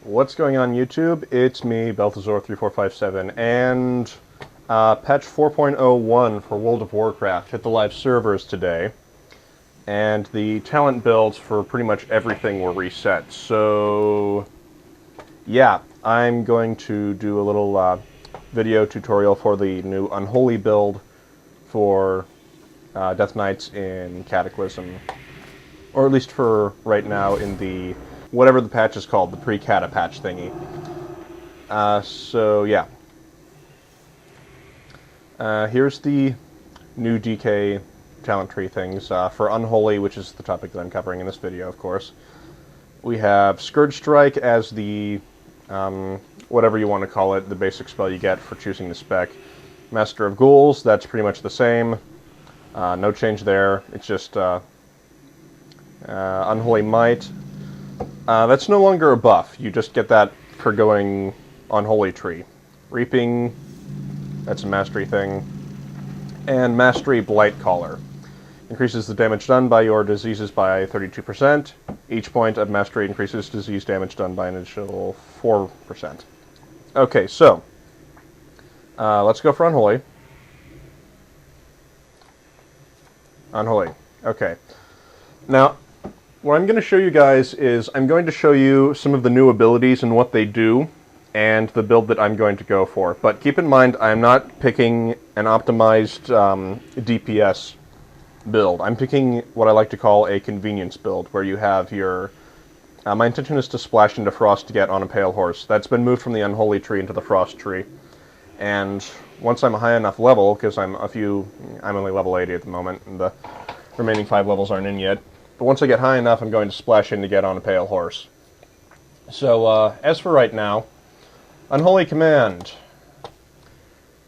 What's going on YouTube? It's me, Balthazar3457, and patch 4.01 for World of Warcraft hit the live servers today, and the talent builds for pretty much everything were reset. So, yeah, I'm going to do a little video tutorial for the new Unholy build for Death Knights in Cataclysm, or at least for right now in the whatever the patch is called, the pre-cata patch thingy. So yeah. Here's the new DK talent tree things. For Unholy, which is the topic that I'm covering in this video, of course, we have Scourge Strike as the, whatever you want to call it, the basic spell you get for choosing the spec. Master of Ghouls, that's pretty much the same. No change there. It's just Unholy Might. That's no longer a buff. You just get that for going Unholy Tree. Reaping, that's a mastery thing. And Mastery Blight Caller. Increases the damage done by your diseases by 32%. Each point of mastery increases disease damage done by an additional 4%. Okay, so let's go for Unholy. Unholy. Okay. Now, what I'm going to show you guys is I'm going to show you some of the new abilities and what they do, and the build that I'm going to go for. But keep in mind, I'm not picking an optimized DPS build. I'm picking what I like to call a convenience build, where you have your... my intention is to splash into Frost to get on a Pale Horse. That's been moved from the Unholy Tree into the Frost Tree. And once I'm a high enough level, because I'm only level 80 at the moment, and the remaining 5 levels aren't in yet, but once I get high enough, I'm going to splash in to get on a Pale Horse. So, as for right now, Unholy Command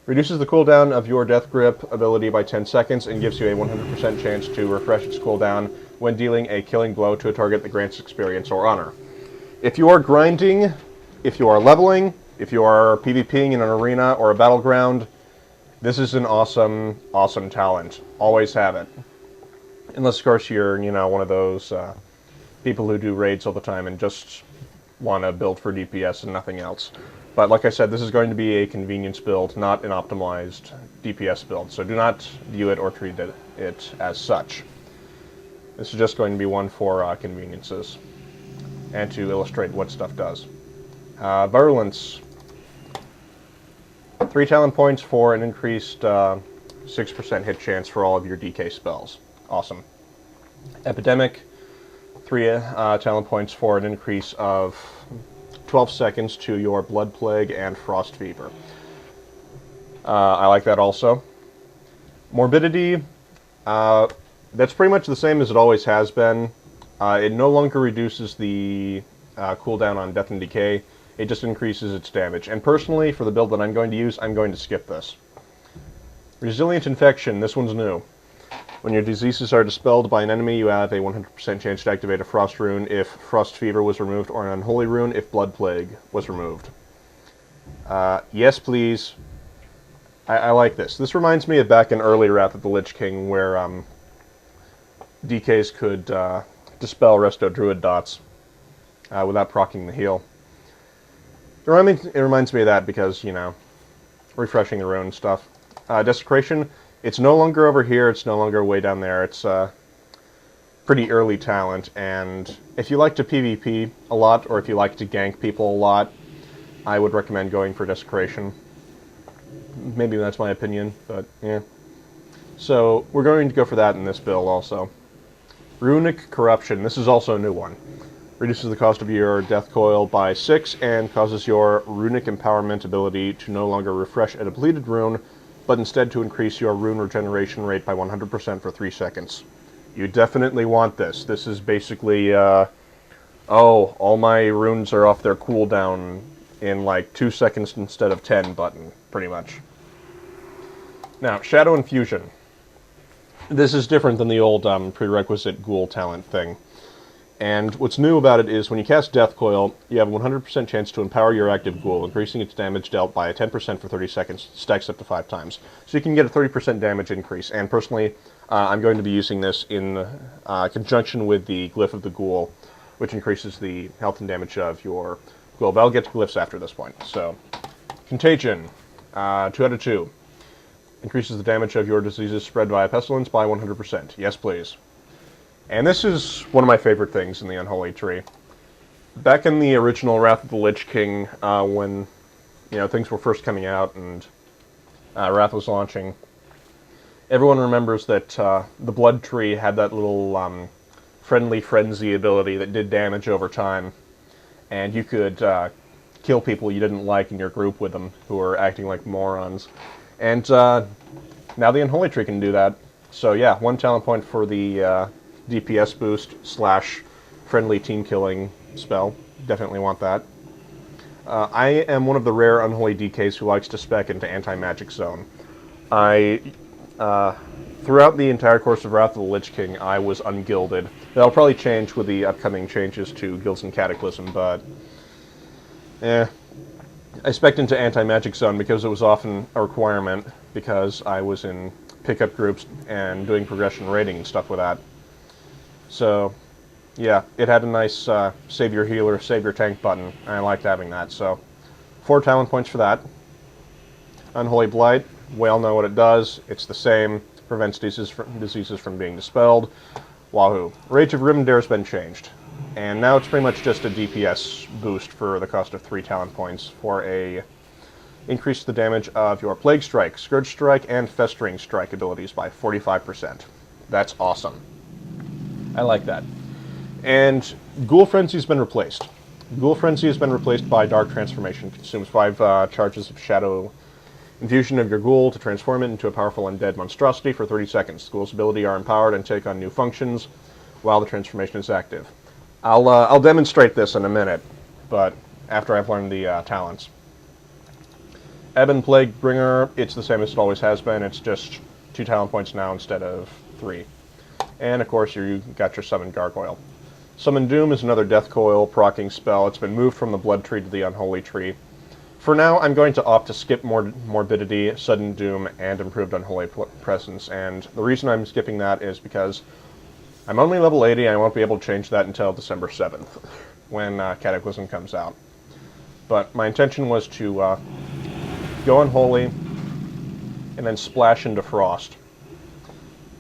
reduces the cooldown of your Death Grip ability by 10 seconds and gives you a 100% chance to refresh its cooldown when dealing a killing blow to a target that grants experience or honor. If you are grinding, if you are leveling, if you are PvPing in an arena or a battleground, this is an awesome, awesome talent. Always have it. Unless, of course, you're, one of those people who do raids all the time and just want to build for DPS and nothing else. But like I said, this is going to be a convenience build, not an optimized DPS build. So do not view it or treat it as such. This is just going to be one for conveniences and to illustrate what stuff does. Virulence. 3 talent points for an increased 6% hit chance for all of your DK spells. Awesome. Epidemic, 3 talent points for an increase of 12 seconds to your Blood Plague and Frost Fever. I like that also. Morbidity, that's pretty much the same as it always has been. It no longer reduces the cooldown on Death and Decay, it just increases its damage. And personally, for the build that I'm going to use, I'm going to skip this. Resilient Infection, this one's new. When your diseases are dispelled by an enemy, you have a 100% chance to activate a Frost Rune if Frost Fever was removed, or an Unholy Rune if Blood Plague was removed. Yes, please. I like this. This reminds me of back in early Wrath of the Lich King, where DKs could dispel Resto Druid dots without proccing the heal. It reminds me of that because, refreshing the rune and stuff. Desecration. It's no longer over here, it's no longer way down there, it's pretty early talent, and if you like to PvP a lot, or if you like to gank people a lot, I would recommend going for Desecration. Maybe that's my opinion, but yeah. So, we're going to go for that in this build also. Runic Corruption, this is also a new one. Reduces the cost of your Death Coil by 6, and causes your Runic Empowerment ability to no longer refresh a depleted rune, but instead to increase your rune regeneration rate by 100% for 3 seconds. You definitely want this. This is basically, oh, all my runes are off their cooldown in like 2 seconds instead of 10 button, pretty much. Now, Shadow Infusion. This is different than the old prerequisite ghoul talent thing. And what's new about it is when you cast Death Coil, you have a 100% chance to empower your active ghoul, increasing its damage dealt by 10% for 30 seconds, stacks up to 5 times. So you can get a 30% damage increase, and personally, I'm going to be using this in conjunction with the Glyph of the Ghoul, which increases the health and damage of your Cool, but I'll get to glyphs after this point. So, Contagion, 2 out of 2. Increases the damage of your diseases spread via pestilence by 100%. Yes, please. And this is one of my favorite things in the Unholy Tree. Back in the original Wrath of the Lich King, when things were first coming out and Wrath was launching, everyone remembers that the Blood Tree had that little friendly frenzy ability that did damage over time, and you could kill people you didn't like in your group with them who were acting like morons. And now the Unholy Tree can do that. So yeah, 1 talent point for the DPS boost / friendly team killing spell. Definitely want that. I am one of the rare Unholy DKs who likes to spec into Anti-Magic Zone. Throughout the entire course of Wrath of the Lich King, I was ungilded. That'll probably change with the upcoming changes to Guilds and Cataclysm, but I spec'd into Anti-Magic Zone because it was often a requirement, because I was in pickup groups and doing progression rating and stuff with that. So, yeah, it had a nice save your healer, save your tank button, and I liked having that. So, 4 talent points for that. Unholy Blight, we all know what it does. It's the same, prevents diseases from being dispelled. Wahoo. Rage of Rivendare's been changed. And now it's pretty much just a DPS boost for the cost of 3 talent points for a increase the damage of your Plague Strike, Scourge Strike, and Festering Strike abilities by 45%. That's awesome. I like that. And Ghoul Frenzy has been replaced. Ghoul Frenzy has been replaced by Dark Transformation. Consumes 5 charges of Shadow Infusion of your Ghoul to transform it into a powerful undead monstrosity for 30 seconds. Ghoul's ability are empowered and take on new functions while the transformation is active. I'll demonstrate this in a minute, but after I've learned the talents. Ebon Plague Bringer, it's the same as it always has been. It's just 2 talent points now instead of 3. And of course you got your Summon Gargoyle. Summon Doom is another Death Coil proccing spell. It's been moved from the Blood Tree to the Unholy Tree. For now, I'm going to opt to skip Morbidity, Sudden Doom, and Improved Unholy Presence, and the reason I'm skipping that is because I'm only level 80, and I won't be able to change that until December 7th, when Cataclysm comes out. But my intention was to go Unholy, and then splash into Frost,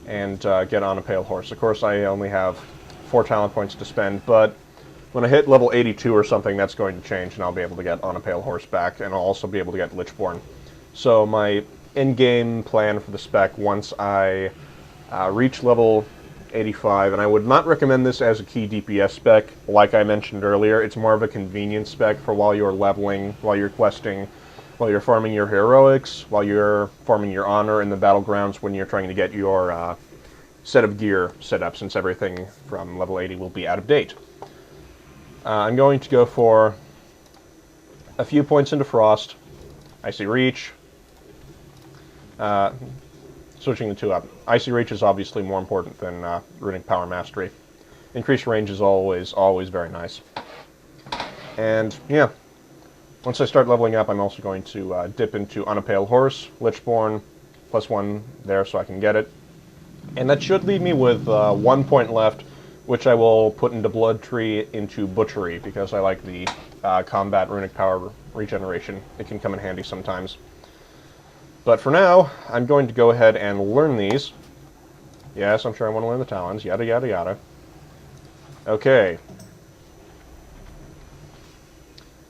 and get on a Pale Horse. Of course, I only have 4 talent points to spend, but when I hit level 82 or something, that's going to change, and I'll be able to get on a Pale Horse back, and I'll also be able to get Lichborn. So my in-game plan for the spec, once I reach level 85, and I would not recommend this as a key DPS spec. Like I mentioned earlier, it's more of a convenience spec for while you're leveling, while you're questing, while you're farming your heroics, while you're farming your honor in the battlegrounds when you're trying to get your set of gear set up, since everything from level 80 will be out of date. I'm going to go for a few points into Frost, Icy Reach, switching the 2 up. Icy Reach is obviously more important than Runic Power Mastery. Increased range is always very nice. And yeah, once I start leveling up, I'm also going to dip into On a Pale Horse, Lichborn, +1 there so I can get it. And that should leave me with 1 point left, which I will put into Blood Tree into Butchery, because I like the combat Runic Power regeneration. It can come in handy sometimes. But for now, I'm going to go ahead and learn these. Yes, I'm sure I want to learn the talents, yada yada yada. Okay.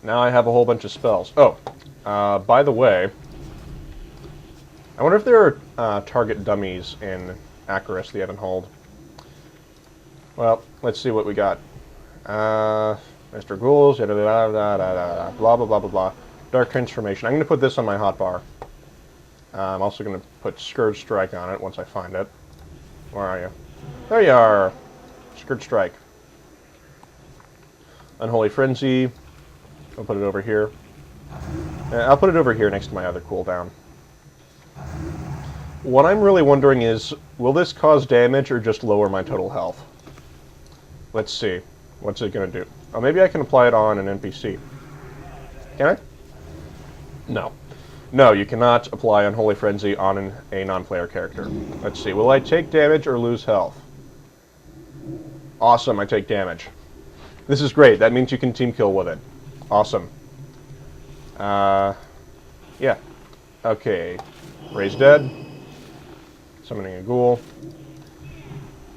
Now I have a whole bunch of spells. Oh, by the way, I wonder if there are target dummies in Acheris, the Evanhold. Well, let's see what we got. Mr. Ghouls, yada yada yada, blah blah blah blah blah. Dark Transformation. I'm going to put this on my hotbar. I'm also going to put Scourge Strike on it once I find it. Where are you? There you are! Scourge Strike. Unholy Frenzy. I'll put it over here. I'll put it over here next to my other cooldown. What I'm really wondering is, will this cause damage or just lower my total health? Let's see. What's it going to do? Oh, maybe I can apply it on an NPC. Can I? No. No, you cannot apply Unholy Frenzy on a non-player character. Let's see. Will I take damage or lose health? Awesome, I take damage. This is great. That means you can team kill with it. Awesome. Yeah. Okay. Raise dead. Summoning a ghoul.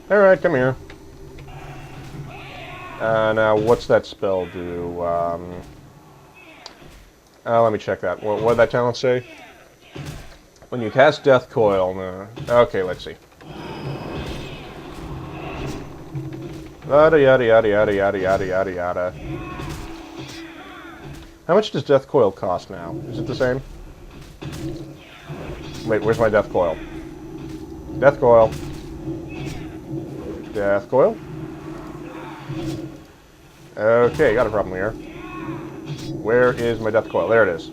Alright, come here. Now, what's that spell do? Let me check that. What did that talent say? When you cast Death Coil... okay, let's see. Yada yada yada yada yada yada yada yada. How much does Death Coil cost now? Is it the same? Wait, where's my Death Coil? Death Coil. Death Coil. Okay, got a problem here. Where is my Death Coil? There it is.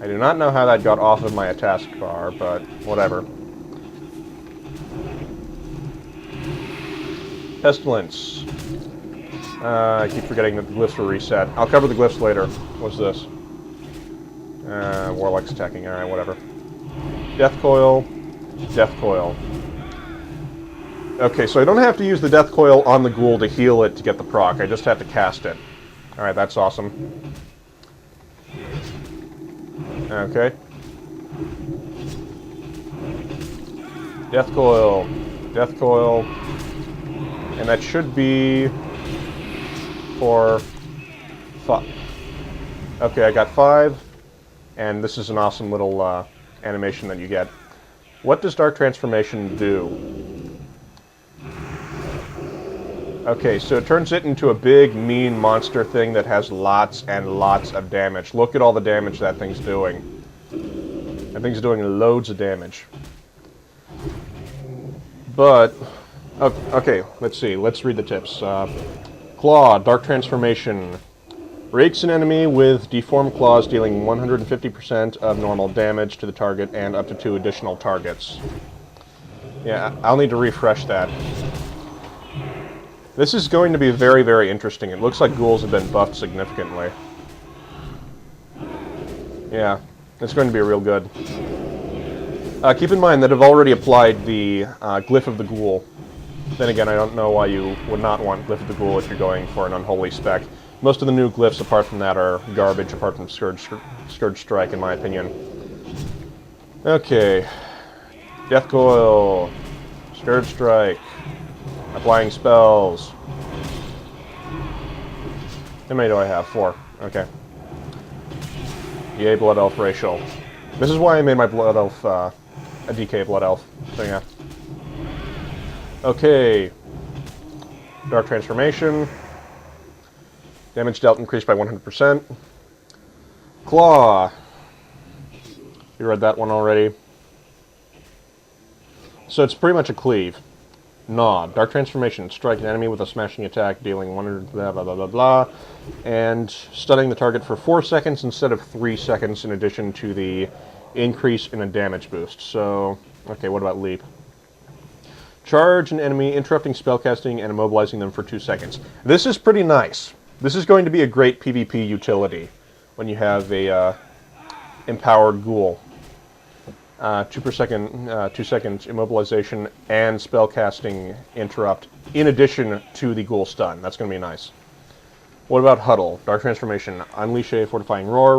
I do not know how that got off of my task bar, but whatever. Pestilence. I keep forgetting that the glyphs were reset. I'll cover the glyphs later. What's this? Warlock's attacking. Alright, whatever. Death Coil. Death Coil. Okay, so I don't have to use the Death Coil on the ghoul to heal it to get the proc. I just have to cast it. Alright, that's awesome. Okay. Death Coil. Death Coil. And that should be for... Okay, I got 5. And this is an awesome little animation that you get. What does Dark Transformation do? Okay, so it turns it into a big, mean monster thing that has lots and lots of damage. Look at all the damage that thing's doing. That thing's doing loads of damage. But, okay, let's see. Let's read the tips. Claw, Dark Transformation. Rakes an enemy with deformed claws, dealing 150% of normal damage to the target and up to 2 additional targets. Yeah, I'll need to refresh that. This is going to be very, very interesting. It looks like ghouls have been buffed significantly. Yeah, it's going to be real good. Keep in mind that I've already applied the Glyph of the Ghoul. Then again, I don't know why you would not want Glyph of the Ghoul if you're going for an Unholy spec. Most of the new glyphs, apart from that, are garbage, apart from Scourge Strike, in my opinion. Okay. Death Coil. Scourge Strike. Applying spells. How many do I have? 4. Okay. Yay, Blood Elf Racial. This is why I made my Blood Elf a DK Blood Elf. So yeah. Okay. Dark Transformation. Damage dealt increased by 100%. Claw. You read that one already. So it's pretty much a cleave. Gnaw. Dark Transformation. Strike an enemy with a smashing attack, dealing 100 blah blah blah blah blah, and stunning the target for 4 seconds instead of 3 seconds, in addition to the increase in a damage boost. So, okay, what about Leap? Charge an enemy, interrupting spellcasting and immobilizing them for 2 seconds. This is pretty nice. This is going to be a great PvP utility when you have a empowered ghoul. 2 per second, 2 seconds immobilization and spellcasting interrupt, in addition to the ghoul stun. That's going to be nice. What about Huddle? Dark Transformation. Unleash a fortifying roar.